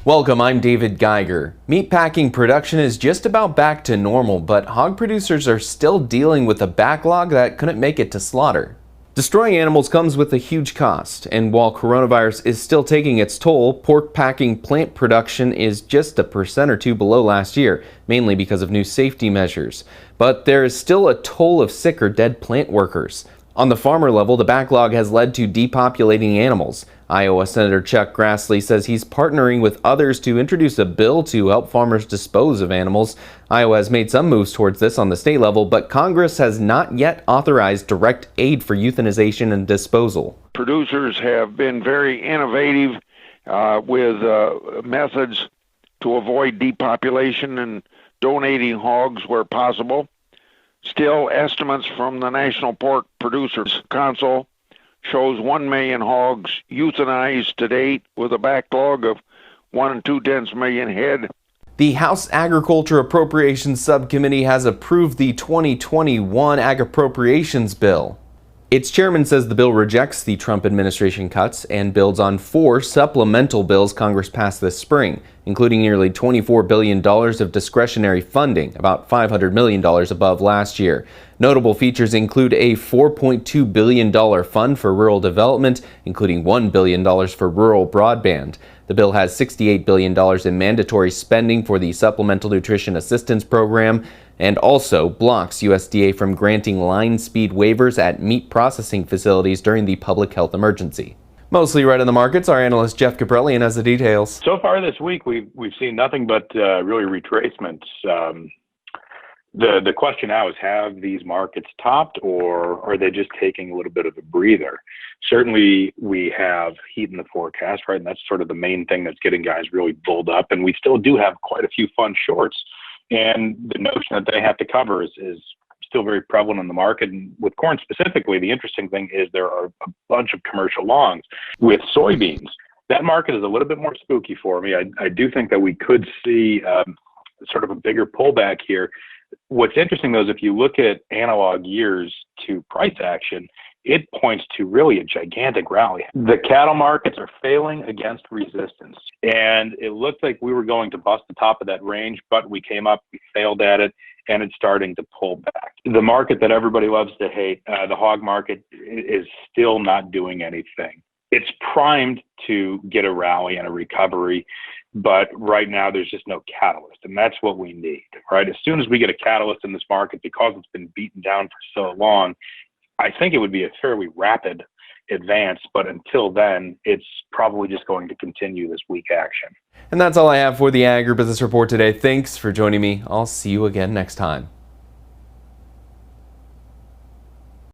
Welcome, I'm David Geiger. Meatpacking production is just about back to normal, but hog producers are still dealing with a backlog that couldn't make it to slaughter. Destroying animals comes with a huge cost, and while coronavirus is still taking its toll, pork packing plant production is just 1% or 2% below last year, mainly because of new safety measures. But there is still a toll of sick or dead plant workers. On the farmer level, the backlog has led to depopulating animals. Iowa Senator Chuck Grassley says he's partnering with others to introduce a bill to help farmers dispose of animals. Iowa has made some moves towards this on the state level, but Congress has not yet authorized direct aid for euthanization and disposal. Producers have been very innovative with methods to avoid depopulation and donating hogs where possible. Still, estimates from the National Pork Producers Council shows 1 million hogs euthanized to date with a backlog of 1.2 million head. The House Agriculture Appropriations Subcommittee has approved the 2021 Ag Appropriations Bill. Its chairman says the bill rejects the Trump administration cuts and builds on 4 supplemental bills Congress passed this spring, including nearly $24 billion of discretionary funding, about $500 million above last year. Notable features include a $4.2 billion fund for rural development, including $1 billion for rural broadband. The bill has $68 billion in mandatory spending for the Supplemental Nutrition Assistance Program, and also blocks USDA from granting line speed waivers at meat processing facilities during the public health emergency. Mostly right in the markets, our analyst Jeff Caprellian has the details. So far this week, we've seen nothing but really retracements. The question now is, have these markets topped, or are they just taking a little bit of a breather? Certainly, we have heat in the forecast, right? And that's sort of the main thing that's getting guys really bulled up. And we still do have quite a few fun shorts. And the notion that they have to cover is still very prevalent in the market. And with corn specifically, the interesting thing is there are a bunch of commercial longs. With soybeans, that market is a little bit more spooky for me. I do think that we could see sort of a bigger pullback here. What's interesting, though, is if you look at analog years to price action, it points to really a gigantic rally. The cattle markets are failing against resistance, and it looked like we were going to bust the top of that range, but we came up, we failed at it, and it's starting to pull back. The market that everybody loves to hate, the hog market, is still not doing anything. It's primed to get a rally and a recovery, but right now there's just no catalyst, and that's what we need, right? As soon as we get a catalyst in this market, because it's been beaten down for so long, I think it would be a fairly rapid advance, but until then, it's probably just going to continue this weak action. And that's all I have for the Agribusiness Report today. Thanks for joining me. I'll see you again next time.